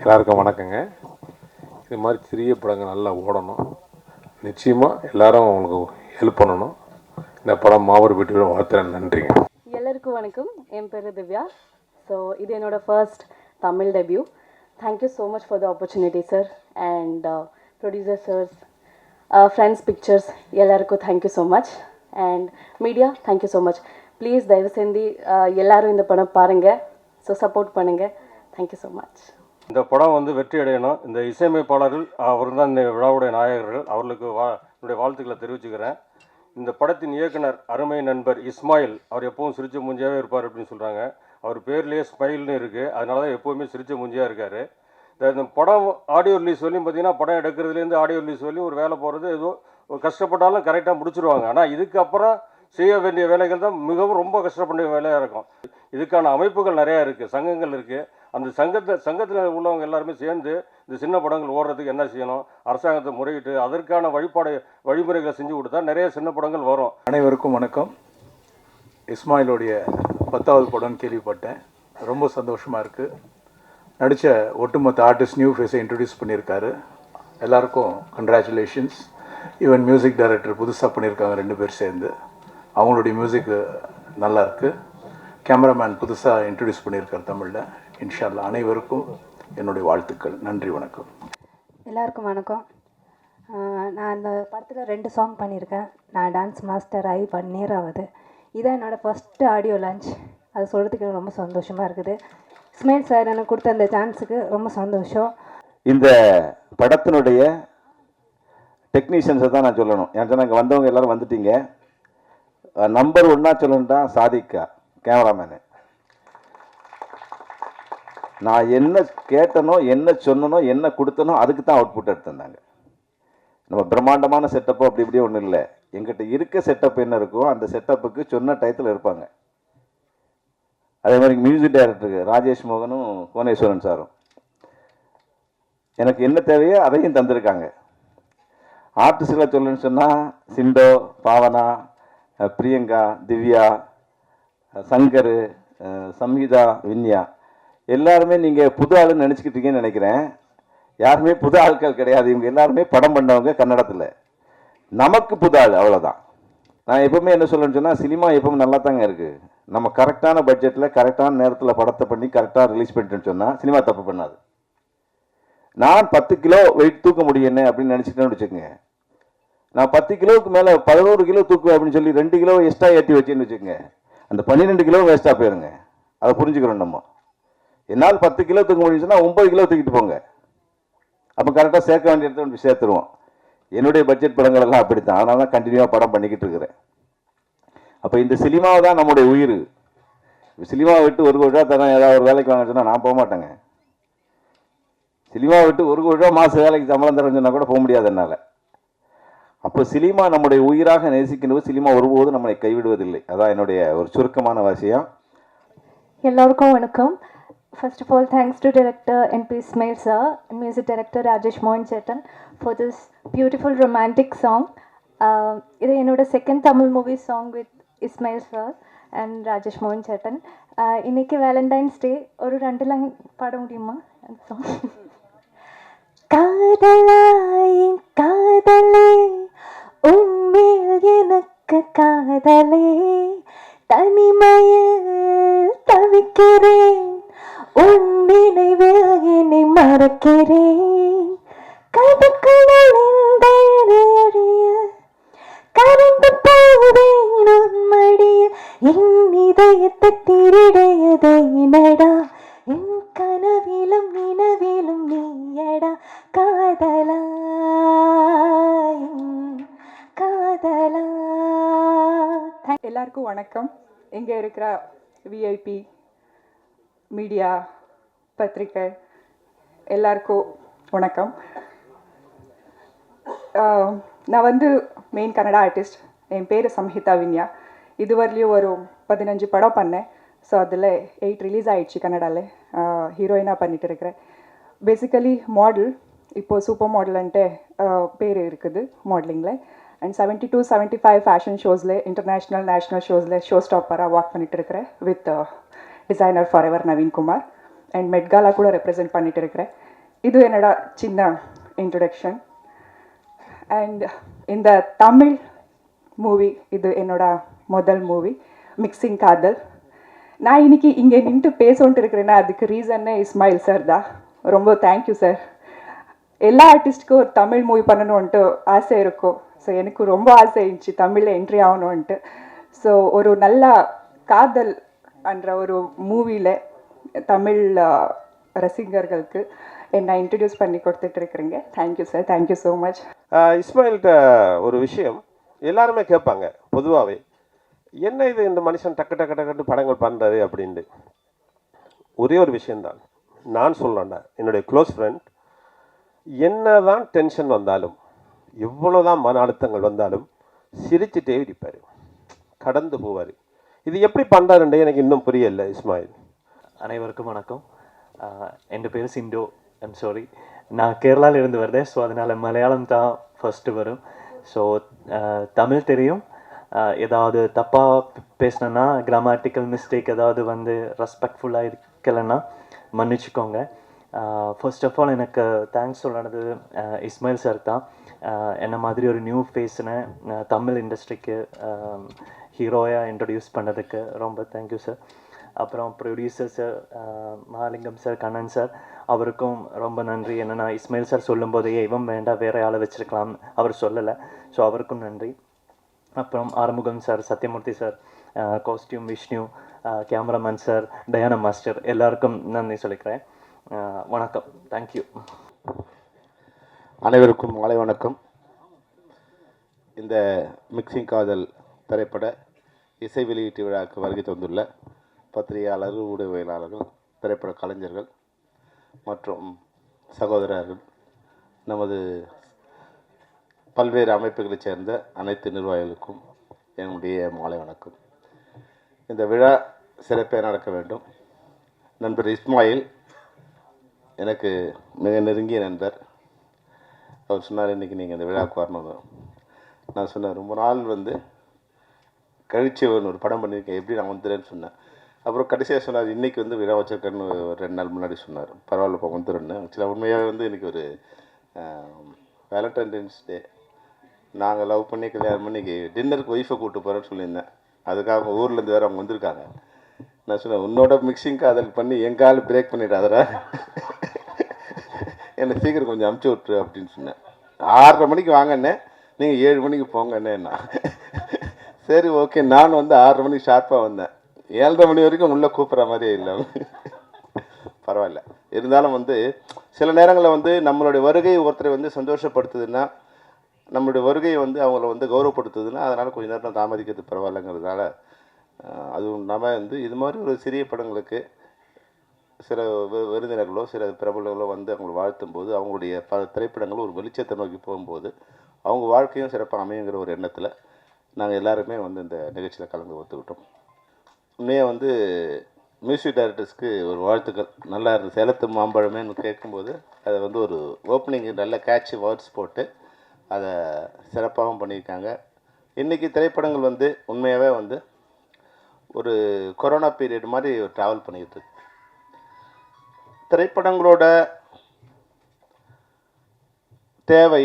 எல்லாருக்கும் வணக்கங்க. இது மாதிரி சிறிய படங்கள் நல்லா ஓடணும். நிச்சயமாக எல்லாரும் அவங்களுக்கு ஹெல்ப் பண்ணணும். இந்த படம் மாபெரும் வெற்றியோட வாழ்த்துறேன். நன்றிங்க. எல்லாருக்கும் வணக்கம். என் பேர் திவ்யா. ஸோ இது என்னோட first Tamil debut. Thank you so much for the opportunity sir and producer sirs, Friends Pictures எல்லாருக்கும் thank you so much. And media thank you so much. Please தயவு செஞ்சு எல்லோரும் இந்த படம் பாருங்கள். ஸோ சப்போர்ட் பண்ணுங்கள். Thank you so much. இந்த படம் வெற்றி அடையணும். இந்த இசையமைப்பாளர்கள் அவர் தான் இந்த விழாவுடைய நாயகர்கள். அவர்களுக்கு என்னுடைய வாழ்த்துக்களை தெரிவிச்சுக்கிறேன். இந்த படத்தின் இயக்குனர் அருமை நண்பர் இஸ்மாயில், அவர் எப்பவும் சிரிச்ச மூஞ்சியாகவே இருப்பார் அப்படின்னு சொல்கிறாங்க. அவர் பேர்லேயே ஸ்மைல்னு இருக்குது. அதனால தான் எப்போவுமே சிரிச்ச மூஞ்சியாக இருக்கார். இந்த படம் ஆடியோ ரிலீஸ் வரையும் பார்த்திங்கன்னா, படம் எடுக்கிறதுலேருந்து ஆடியோ ரிலீஸ் வரையும் ஒரு வேலை போகிறது ஏதோ கஷ்டப்பட்டாலும் கரெக்டாக முடிச்சுருவாங்க. ஆனால் இதுக்கப்புறம் செய்ய வேண்டிய வேலைகள் தான் மிகவும் ரொம்ப கஷ்டப்பட வேலையாக இருக்கும். இதுக்கான அமைப்புகள் நிறையா இருக்குது, சங்கங்கள் இருக்குது. அந்த சங்கத்தில் உள்ளவங்க எல்லாருமே சேர்ந்து இந்த சின்ன படங்கள் ஓடுறதுக்கு என்ன செய்யணும், அரசாங்கத்தை முறையிட்டு அதற்கான வழிமுறைகளை செஞ்சு கொடுத்தா நிறைய சின்ன படங்கள் வரும். அனைவருக்கும் வணக்கம். இஸ்மாயிலுடைய 10வது படம்னு கேள்விப்பட்டேன். ரொம்ப சந்தோஷமாக இருக்குது. நடித்த ஒட்டுமொத்த ஆர்டிஸ்ட் நியூ ஃபேஸை இன்ட்ரடியூஸ் பண்ணியிருக்காரு. எல்லாருக்கும் கங்க்ராச்சுலேஷன்ஸ். ஈவன் மியூசிக் டைரக்டர் புதுசாக பண்ணியிருக்காங்க 2 பேர் சேர்ந்து. அவங்களுடைய மியூசிக் நல்லா இருக்குது. கேமராமேன் புதுசாக இன்ட்ரடியூஸ் பண்ணியிருக்கார் தமிழில். இன்ஷா அல்லாஹ் அனைவருக்கும் என்னுடைய வாழ்த்துக்கள். நன்றி, வணக்கம். எல்லாருக்கும் வணக்கம். நான் இந்த படத்தில் 2 சாங் பண்ணியிருக்கேன். நான் டான்ஸ் மாஸ்டர் ஆகி 1 year ஆகுது. இதான் என்னோடய ஃபஸ்ட்டு ஆடியோ லான்ச். அது சொல்கிறதுக்கு எனக்கு ரொம்ப சந்தோஷமாக இருக்குது. இஸ்மாயில் சார் எனக்கு கொடுத்த அந்த சான்ஸுக்கு ரொம்ப சந்தோஷம். இந்த படத்தினுடைய டெக்னீஷியன்ஸை தான் நான் சொல்லணும். ஏன்னா இங்கே வந்தவங்க எல்லோரும் வந்துட்டீங்க. நம்பர் 1 சொல்லணும்டா சாதிக்கா கேமராமேனு. நான் என்ன கேட்டனோ, என்ன சொன்னனோ, என்ன கொடுத்தனோ அதுக்கு தான் அவுட்புட் எடுத்திருந்தாங்க. நம்ம பிரம்மாண்டமான செட்டப்போ அப்படி இப்படியே ஒன்றும் இல்லை. எங்கிட்ட இருக்க செட்டப் என்ன இருக்கோ அந்த செட்டப்புக்கு சொன்ன டயத்தில் இருப்பாங்க. அதே மாதிரி மியூசிக் டைரக்டருக்கு ராஜேஷ் மோகனும் கோனேஸ்வரன் சாரும் எனக்கு என்ன தேவையோ அதையும் தந்திருக்காங்க. ஆர்டிஸ்ட்களை சொல்லணும்னு சொன்னால் சிண்டோ, பாவனா, பிரியங்கா, திவ்யா, சங்கர், சம்ஹிதா, வின்யா எல்லாருமே நீங்கள் புது ஆளுன்னு நினச்சிக்கிட்டீங்கன்னு நினைக்கிறேன். யாருமே புது ஆட்கள் கிடையாது. இவங்க எல்லாருமே படம் பண்ணவங்க கன்னடத்தில். நமக்கு புது ஆள், அவ்வளோதான். நான் எப்போவுமே என்ன சொல்லணும்னு சொன்னால், சினிமா எப்பவும் நல்லா தாங்க இருக்குது. நம்ம கரெக்டான பட்ஜெட்டில் கரெக்டான நேரத்தில் படத்தை பண்ணி கரெக்டாக ரிலீஸ் பண்ணிட்டேன்னு சொன்னால் சினிமா தப்பு பண்ணாது. நான் 10 கிலோ வெயிட் தூக்க முடியும் என்ன அப்படின்னு நினச்சிட்டேன்னு வச்சுக்கோங்க. நான் 10 கிலோவுக்கு மேலே 11 கிலோ தூக்குவேன் அப்படின்னு சொல்லி 2 கிலோ எக்ஸ்ட்ரா ஏற்றி வச்சேன்னு வச்சுக்கோங்க. அந்த 12 கிலோ வேஸ்ட்டாக போயிருங்க. அதை புரிஞ்சுக்கிறோம் நம்ம. என்னால் 10 கிலோ தூக்க முடியும்னு சொன்னால் 9 கிலோ தூக்கிட்டு போங்க. அப்போ கரெக்டாக சேர்க்க வேண்டிய இடத்துல சேர்த்துருவோம். என்னுடைய பட்ஜெட் படங்கள் எல்லாம் அப்படித்தான். அதனால தான் கண்டினியூவாக படம் பண்ணிக்கிட்டு இருக்கிறேன். அப்போ இந்த சினிமாவை தான் நம்முடைய உயிர். சினிமாவை விட்டு 1 கோடி ரூபா தரேன் ஏதாவது ஒரு வேலைக்கு வாங்க சொன்னால் நான் போக மாட்டேங்க. சினிமாவை விட்டு 1 கோடி ரூபா மாதம் வேலைக்கு சம்பளம் தரேன்னு சொன்னால் கூட போக முடியாது என்னால். அப்போ சினிமா நம்முடைய உயிராக நேசிக்கின்ற சினிமா ஒருபோதும் நம்மளை கைவிடுவதில்லை. அதான் என்னுடைய ஒரு சுருக்கமான விஷயம். எல்லாருக்கும் வணக்கம். First of all, thanks to director N.P. Ismail sir and music director Rajesh Mohan Chetan for this beautiful romantic song. இது என்னோட second Tamil movie song with Ismail sir and Rajesh மோகன் சேட்டன். இன்னைக்கு வேலண்டைன்ஸ் டே. ஒரு 2 லைன் பாட முடியுமா அந்த சாங்? காதலாயின் காதலே உன்மேல் எனக்கு காதலே, தனிமையில் தவிக்கிறேன், உன் நினைவில் என்னை மறக்கிறேன், கதுக்குள் கரண்டு போவேன் உன் மடியில், என் இதயத்தை திருடையதை நடா, என் கனவிலும் நினைவிலும் நீயடா, காதலா காதலா. எல்லாருக்கும் வணக்கம். இங்கே இருக்கிற விஐபி, மீடியா, பத்திரிக்கை எல்லாருக்கும் வணக்கம். நான் மெயின் கன்னடா ஆர்டிஸ்ட். என் பேர் சம்ஹிதா வின்யா. இதுவரையிலையும் ஒரு 15 படம் பண்ணேன். ஸோ அதில் 8 ரிலீஸ் ஆகிடுச்சு கன்னடாவில். ஹீரோயினாக பண்ணிகிட்டு இருக்கிறேன். Basically model. இப்போது சூப்பர் மாடல்ன்ட்டு பேர் இருக்குது மாடலிங்கில். அண்ட் 72-75 ஃபேஷன் ஷோஸில், இன்டர்நேஷ்னல் நேஷ்னல் ஷோஸில் ஷோ ஸ்டாப்பராக ஒர்க் பண்ணிகிட்டு இருக்கிறேன் with designer forever Naveen Kumar. And Met Gala கூட ரெப்ரசென்ட் பண்ணிகிட்டு இருக்கிறேன். இது என்னோட சின்ன இன்ட்ரடக்ஷன். அண்ட் இந்த தமிழ் மூவி இது என்னோட முதல் மூவி, மிக்சிங் காதல். நான் இன்னைக்கு இங்கே நின்று பேசோன்ட்டு இருக்கிறேன்னா அதுக்கு ரீசன்னே இஸ்மாயில் சார் தான். ரொம்ப தேங்க்யூ சார். எல்லா ஆர்டிஸ்ட்டுக்கும் ஒரு தமிழ் மூவி பண்ணணுன்ட்டு ஆசை இருக்கும். ஸோ எனக்கு ரொம்ப ஆசை இருந்துச்சு தமிழில் என்ட்ரி ஆகணுன்ட்டு. ஸோ ஒரு நல்ல காதல் என்ற ஒரு மூவியில் தமிழ் ரசிகர்களுக்கு என்னை இன்ட்ரடியூஸ் பண்ணி கொடுத்துட்ருக்குறீங்க. Thank you sir, thank you so much. இஸ்மாயில்கிட்ட ஒரு விஷயம் எல்லாருமே கேட்பாங்க பொதுவாகவே, என்ன இது இந்த மனுஷன் டக்கு டக்கு டக்குன்னு படங்கள் பண்ணுறாரு அப்படின்ட்டு. ஒரே ஒரு விஷயந்தான் நான் சொல்லணும்டா, என்னுடைய க்ளோஸ் ஃப்ரெண்ட், என்ன தான் டென்ஷன் வந்தாலும் எவ்வளோ தான் மன அழுத்தங்கள் வந்தாலும் சிரிச்சுட்டே இருப்பார், கடந்து போவார். இது எப்படி பண்ணுறாருன்றே எனக்கு இன்னும் புரியலை இஸ்மாயில். அனைவருக்கும் வணக்கம். என் பேர் சிண்டோ. ஐம் சாரி, நான் கேரளாவிலிருந்து வருதேன். ஸோ அதனால் மலையாளம் தான் ஃபஸ்ட்டு வரும். ஸோ தமிழ் தெரியும். ஏதாவது தப்பாக பேசினேன்னா, கிராமட்டிக்கல் மிஸ்டேக் ஏதாவது வந்து ரெஸ்பெக்ட்ஃபுல்லாக இருக்கலைன்னா மன்னிச்சுக்கோங்க. ஃபர்ஸ்ட் ஆஃப் ஆல் எனக்கு தேங்க்ஸ் சொல்கிறது இஸ்மாயில் சார் தான். என்ன மாதிரி ஒரு நியூ ஃபேஸ்னு தமிழ் இண்டஸ்ட்ரிக்கு ஹீரோயாக இன்ட்ரடியூஸ் பண்ணதுக்கு ரொம்ப தேங்க்யூ சார். அப்புறம் producer sir Mahalingam sir, Kannan sir, அவருக்கும் ரொம்ப நன்றி. என்னென்னா இஸ்மாயில் சார் சொல்லும்போதே இவன் வேண்டாம் வேறு ஆளை வச்சுருக்கலாம் அவர் சொல்லலை. ஸோ அவருக்கும் நன்றி. அப்புறம் Arumugam sir, Sathyamoorthy sir, costume Vishnu, cameraman sir, Diana master, எல்லாருக்கும் நன்றி சொல்லிக்கிறேன். வணக்கம், தேங்க்யூ. அனைவருக்கும் மாலை வணக்கம். இந்த மிக்சிங் காதல் திரைப்பட இசை வெளியீட்டு விழாவுக்கு வருகை தந்துள்ள பத்திரிகையாளர்கள், ஊடகவியலாளர்கள், திரைப்பட கலைஞர்கள் மற்றும் சகோதரர்கள், நமது பல்வேறு அமைப்புகளைச் சேர்ந்த அனைத்து நிர்வாகிகளுக்கும் என்னுடைய மாலை வணக்கம். இந்த விழா சிறப்பாக நடக்க வேண்டும். நண்பர் இஸ்மாயில் எனக்கு மிக நெருங்கிய நண்பர். அவர் சொன்னார், இன்றைக்கி நீங்கள் இந்த விழாவுக்கு வரணும். நான் சொன்னேன், ரொம்ப நாள் வந்து கழிச்சு ஒரு படம் பண்ணியிருக்கேன், எப்படி நான் வந்துடுறேன்னு சொன்னேன். அப்புறம் கடைசியாக சொன்னார், இன்றைக்கி வந்து விழா வச்சிருக்கேன்னு ஒரு 2 நாள் முன்னாடி சொன்னார். பரவாயில்லப்பா வந்துடுறேன்னு. ஆக்சுவலாக உண்மையாகவே வந்து இன்றைக்கி ஒரு வேலண்டைன்ஸ் டே. நாங்கள் லவ் பண்ணி கல்யாணம் பண்ணி டின்னருக்கு ஒய்ஃபை கூப்பிட்டு போகிறேன்னு சொல்லியிருந்தேன். அதுக்காக அவங்க ஊர்லேருந்து வேறு அவங்க வந்திருக்காங்க. நான் சொன்னேன், உன்னோட மிக்சிங் காதல் பண்ணி எங்கள் ஆள் பிரேக் பண்ணிடாதரா, என்னை சீக்கிரம் கொஞ்சம் அமுச்சு விட்ரு அப்படின்னு சொன்னேன். 6:30 மணிக்கு வாங்கண்ணே, நீங்கள் 7 மணிக்கு போங்கண்ணேண்ணா. சரி ஓகே. நான் வந்து 6:30 மணிக்கு ஷார்ப்பாக வந்தேன். 7:30 மணி வரைக்கும் உள்ளே கூப்பிட்ற மாதிரியே இல்லை. பரவாயில்ல. இருந்தாலும் வந்து சில நேரங்களில் வந்து நம்மளுடைய வருகை ஒருத்தரை வந்து சந்தோஷப்படுத்துதுன்னா, நம்மளுடைய வருகையை வந்து அவங்கள வந்து கௌரவப்படுத்துதுன்னா, அதனால் கொஞ்சம் நேரம் தாமதிக்கிறது பரவாயில்லைங்கிறதுனால, அதுவும் இல்லாமல் வந்து இது மாதிரி ஒரு சிறிய படங்களுக்கு சில விருந்தினர்களோ சில பிரபலங்களோ வந்து அவங்களை வாழ்த்தும் போது, அவங்களுடைய பல திரைப்படங்களும் ஒரு வெளிச்சத்தை நோக்கி போகும்போது அவங்க வாழ்க்கையும் சிறப்பாக அமையுங்கிற ஒரு எண்ணத்தில் நாங்கள் எல்லாருமே வந்து இந்த நிகழ்ச்சியில் கலந்து ஒத்துக்கிட்டோம். உண்மையாக வந்து மியூசிக் டைரக்டர்ஸ்க்கு ஒரு வாழ்த்துக்கள். நல்லா இருந்தது. சேலத்து மாம்பழமேன்னு கேட்கும்போது அதை வந்து ஒரு ஓப்பனிங் நல்ல கேட்சி வேர்ட்ஸ் போட்டு அதை சிறப்பாகவும் பண்ணியிருக்காங்க. இன்றைக்கி திரைப்படங்கள் வந்து உண்மையாகவே வந்து ஒரு கொரோனா பீரியட் மாதிரி ட்ராவல் பண்ணிக்கிட்டு இருக்கு. திரைப்படங்களோட தேவை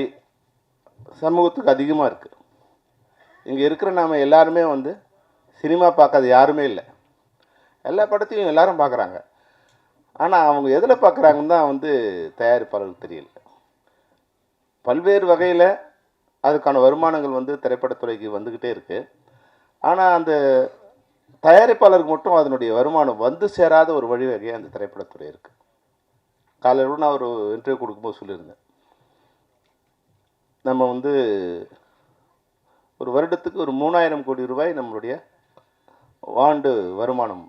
சமூகத்துக்கு அதிகமாக இருக்குது. இங்கே இருக்கிற நாம் எல்லாருமே வந்து சினிமா பார்க்காத யாருமே இல்லை. எல்லா படத்தையும் எல்லாரும் பார்க்குறாங்க. ஆனால் அவங்க எதில் பார்க்குறாங்கன்னு தான் வந்து தயாரிப்பாளர்களுக்கு தெரியல. பல்வேறு வகையில் அதுக்கான வருமானங்கள் வந்து திரைப்படத்துறைக்கு வந்துக்கிட்டே இருக்குது. ஆனால் அந்த தயாரிப்பாளருக்கு மட்டும் அதனுடைய வருமானம் வந்து சேராத ஒரு வழிவகை அந்த திரைப்படத்துறை இருக்குது. காலையில் நான் ஒரு இன்டர்வியூ கொடுக்கும்போது சொல்லியிருந்தேன், நம்ம வந்து ஒரு வருடத்துக்கு ஒரு 3000 கோடி ரூபாய் நம்மளுடைய ஆண்டு வருமானம்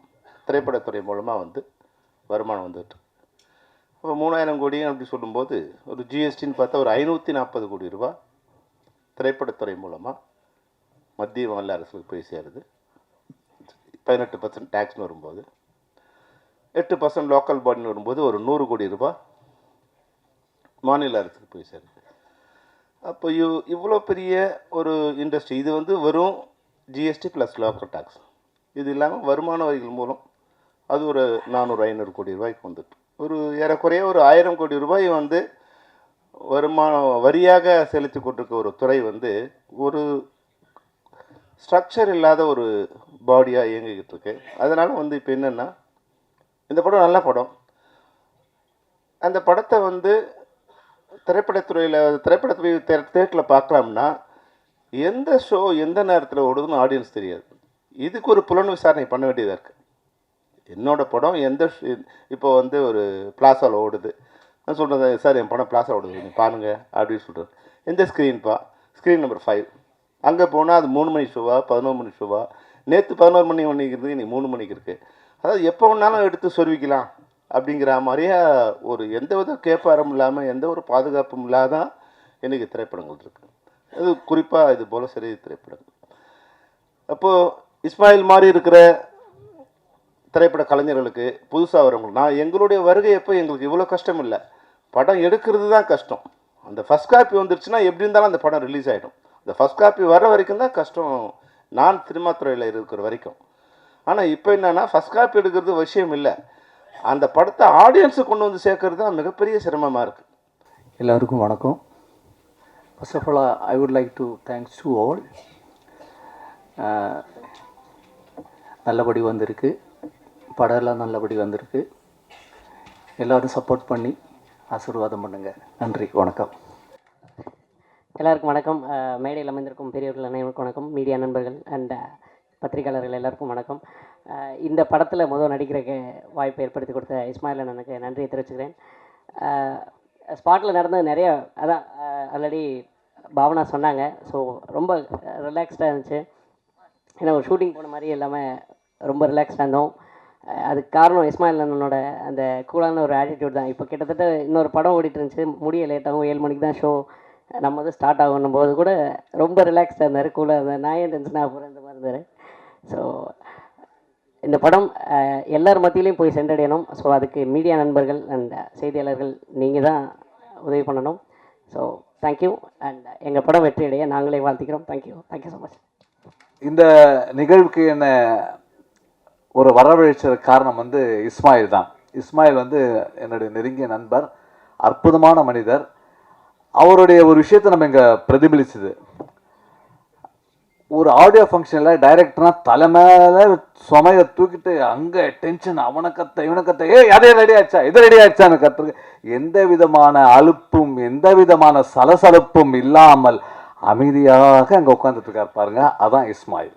திரைப்படத்துறை மூலமாக வந்து வருமானம் வந்துட்டு. அப்போ 3000 கோடி அப்படி சொல்லும்போது ஒரு ஜிஎஸ்டின்னு பார்த்தா ஒரு 540 கோடி ரூபா திரைப்படத்துறை மூலமாக மத்திய மாநில அரசுக்கு போய் சேருது. 18% டேக்ஸ்னு வரும்போது, 8% லோக்கல் பாடின்னு வரும்போது ஒரு 100 கோடி ரூபாய் மாநில அரசுக்கு போய் சேருது. அப்போ இவ்வளோ பெரிய ஒரு இண்டஸ்ட்ரி இது வந்து வெறும் ஜிஎஸ்டி ப்ளஸ் லோக்கல் டேக்ஸ், இது இல்லாமல் வருமான வரிகள் மூலம் அது ஒரு 400-500 கோடி ரூபாய்க்கு வந்துட்டு. ஒரு ஏறக்குறைய ஒரு 1000 கோடி ரூபாய் வந்து வருமானம் வரியாக செலுத்தி கொண்டிருக்க ஒரு துறை வந்து ஒரு ஸ்ட்ரக்சர் இல்லாத ஒரு பாடியாக இயங்கிக்கிட்டு இருக்கு. அதனால் வந்து இப்போ என்னென்னா, இந்த படம் நல்ல படம். அந்த படத்தை வந்து திரைப்படத்துறை தேட்டரில் பார்க்கலாம்னா எந்த ஷோ எந்த நேரத்தில் ஓடுதுன்னு ஆடியன்ஸ் தெரியாது. இதுக்கு ஒரு புலன் விசாரணை பண்ண வேண்டியதாக இருக்குது. என்னோடய படம் இப்போ வந்து ஒரு பிளாசாவில் ஓடுது, நான் சொல்கிறது சார் என் படம் பிளாசா ஓடுது நீங்கள் பாருங்கள் அப்படின்னு சொல்கிறது. எந்த ஸ்க்ரீன் நம்பர் 5 அங்கே போனால் அது 3 மணி ஷோவா 11 மணி ஷோவா, நேற்று 11 மணிக்கு இருக்குது, இன்னைக்கு 3 மணிக்கு இருக்குது. அதாவது எப்போ வேணாலும் எடுத்து சொருவிக்கலாம் அப்படிங்கிற மாதிரியே ஒரு எந்த வித கேப்பாரம் இல்லாமல் எந்த ஒரு பாதுகாப்பும் இல்லாதான் இன்றைக்கி திரைப்படங்கள் இருக்குது. அது குறிப்பாக இது போல் சரி திரைப்படங்கள். அப்போது இஸ்மாயில் மாதிரி இருக்கிற திரைப்பட கலைஞர்களுக்கு புதுசாக வரவங்களுக்கு நான் எங்களுடைய வருகை எப்போ எங்களுக்கு இவ்வளோ கஷ்டம் இல்லை, படம் எடுக்கிறது தான் கஷ்டம். அந்த ஃபஸ்ட் காப்பி வந்துருச்சுன்னா எப்படி இருந்தாலும் அந்த படம் ரிலீஸ் ஆகிடும். அந்த ஃபஸ்ட் காப்பி வர வரைக்கும் தான் கஷ்டம், நான் சினிமா துறையில் இருக்கிற வரைக்கும். ஆனால் இப்போ என்னென்னா ஃபஸ்ட் காப்பி எடுக்கிறது விஷயம் இல்லை, அந்த படத்தை ஆடியன்ஸுக்கு கொண்டு வந்து சேர்க்கறது தான் மிகப்பெரிய சிரமமாக இருக்குது. எல்லாருக்கும் வணக்கம். First of all I would like to thanks to all. நல்லபடி வந்திருக்கு, படம் எல்லாம் நல்லபடி வந்திருக்கு. எல்லோரும் சப்போர்ட் பண்ணி ஆசீர்வாதம் பண்ணுங்கள். நன்றி, வணக்கம். எல்லாருக்கும் வணக்கம். மேடையில் அமைந்திருக்கும் பெரியவர்கள் அனைவருக்கும் வணக்கம். மீடியா நண்பர்கள் அண்ட் பத்திரிகையாளர்கள் எல்லாருக்கும் வணக்கம். இந்த படத்தில் முதல் நடிக்கிற வாய்ப்பை ஏற்படுத்தி கொடுத்த இஸ்மாயில் அண்ணனுக்கு நன்றியை தெரிவிச்சுக்கிறேன். ஸ்பாட்டில் நடந்தது நிறைய, அதான் ஆல்ரெடி பாவனா சொன்னாங்க. ஸோ ரொம்ப ரிலாக்ஸ்டாக இருந்துச்சு. ஏன்னா ஒரு ஷூட்டிங் போன மாதிரி எல்லாமே ரொம்ப ரிலாக்ஸ்டாக இருந்தோம். அதுக்கு காரணம் இஸ்மாயில் அண்ணனோட அந்த கூலான ஒரு ஆட்டிடியூட் தான். இப்போ கிட்டத்தட்ட இன்னொரு படம் ஓடிட்டு இருந்துச்சு, முடிய லேட்டாகும், 7 மணிக்கு தான் ஷோ, நம்ம வந்து ஸ்டார்ட் ஆகணும் போது கூட ரொம்ப ரிலாக்ஸ்டாக இருந்தார், கூலாக இருந்தார். நான் ஏன் டென்ஷனாக போகிறேன் இந்த மாதிரி இருந்தார். ஸோ இந்த படம் எல்லார் மத்தியிலையும் போய் சென்றடையணும். ஸோ அதுக்கு மீடியா நண்பர்கள் அண்ட் செய்தியாளர்கள் நீங்கள் தான் உதவி பண்ணணும். So thank you. அண்ட் எங்கள் படம் வெற்றியடைய நாங்களே வாழ்த்திக்கிறோம். Thank you so much. இந்த நிகழ்வுக்கு என்ன ஒரு வரவழைச்சதுக்கு காரணம் வந்து இஸ்மாயில் தான். இஸ்மாயில் வந்து என்னுடைய நெருங்கிய நண்பர், அற்புதமான மனிதர். அவருடைய ஒரு விஷயத்தை நம்ம இங்கே பிரதிபலிச்சுது. ஒரு ஆடியோ ஃபங்க்ஷனில் டைரக்டர்னா தலை மேலே சுமையை தூக்கிட்டு அங்கே டென்ஷன், அவனுக்கத்தை இவனுக்கத்தை, அதே ரெடி ஆச்சா இது ரெடி ஆச்சான்னு கற்றுக்கு எந்த விதமான அலுப்பும் எந்த விதமான சலசலப்பும் இல்லாமல் அமைதியாக அங்கே உட்காந்துட்டு இருக்கார் பாருங்க. அதான் இஸ்மாயில்.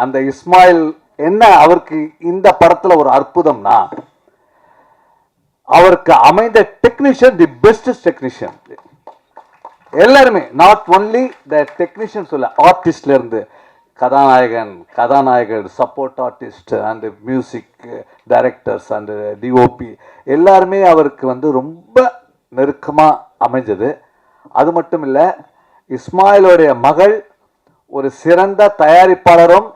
அந்த இஸ்மாயில் என்ன அவருக்கு இந்த படத்தில் ஒரு அற்புதம்னா, அவருக்கு அமைந்த டெக்னீஷியன் தி பெஸ்ட் டெக்னீஷியன். எல்லாருமே நாட் ஒன்லி த டெக்னீஷியன் சொல்ல, ஆர்டிஸ்ட்ல இருந்து கதாநாயகன் support artist and music directors and DOP எல்லாருமே அவருக்கு வந்து ரொம்ப நெருக்கமாக அமைஞ்சது. அது மட்டும் இல்லை, இஸ்மாயிலுடைய மகள் ஒரு சிறந்த தயாரிப்பாளரும்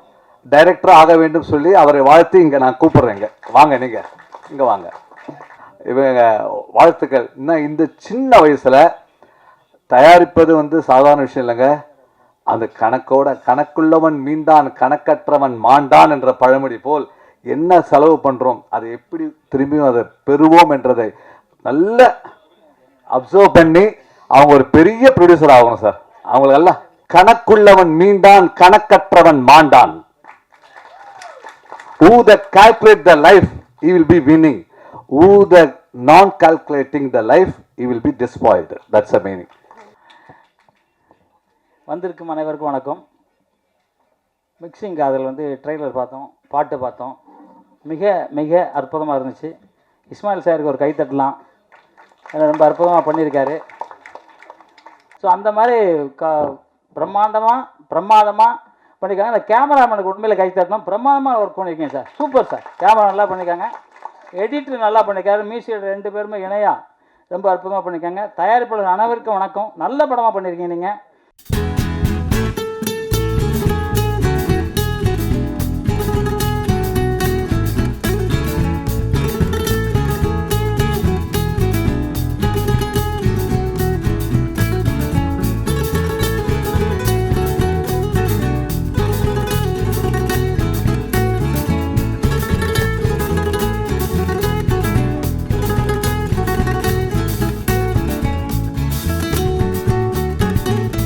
டைரக்டரும் ஆக வேண்டும் சொல்லி அவரை வாழ்த்து இங்கே நான் கூப்பிடுறேங்க. வாங்க, நீங்கள் இங்கே வாங்க. இவங்க வாழ்த்துக்கள். இன்னும் இந்த சின்ன வயசில் தயாரிப்பது வந்து சாதாரண விஷயம் இல்லைங்க. அந்த கணக்குள்ளவன் மீண்டான், கணக்கற்றவன் மாண்டான் என்ற பழமொழி போல் என்ன செலவு பண்ணுறோம், அதை எப்படி திரும்பியும் அதை பெறுவோம் என்றதை நல்ல அப்சர்வ் பண்ணி அவங்க ஒரு பெரிய ப்ரொடியூசர் ஆகணும் சார். அவங்களெல்லாம் கணக்குள்ளவன் மீண்டான், கணக்கற்றவன் மாண்டான். Who that calculate the life, he will be winning. Who that non-calculating the life, he will be despoiled. That's the meaning. வந்திருக்கும் அனைவருக்கும் வணக்கம். மிக்சிங் அதில் வந்து ட்ரெய்லர் பார்த்தோம், பாட்டு பார்த்தோம். மிக மிக அற்புதமாக இருந்துச்சு. இஸ்மாயில் சாருக்கு ஒரு கை தட்டலாம், ரொம்ப அற்புதமாக பண்ணியிருக்காரு. ஸோ அந்த மாதிரி பிரமாதமாக பண்ணியிருக்காங்க. அந்த கேமராமேனுக்கு உண்மையில் கை தட்டணும். பிரமாதமாக ஒர்க் பண்ணியிருக்கீங்க சார், சூப்பர் சார். கேமரா நல்லா பண்ணியிருக்காங்க, எடிட்டர் நல்லா பண்ணியிருக்காரு, மியூசிக் 2 பேருமே இணையாக ரொம்ப அற்புதமாக பண்ணியிருக்காங்க. தயாரிப்பாளர் அனைவருக்கும் வணக்கம். நல்ல படமாக பண்ணியிருக்கீங்க நீங்கள்.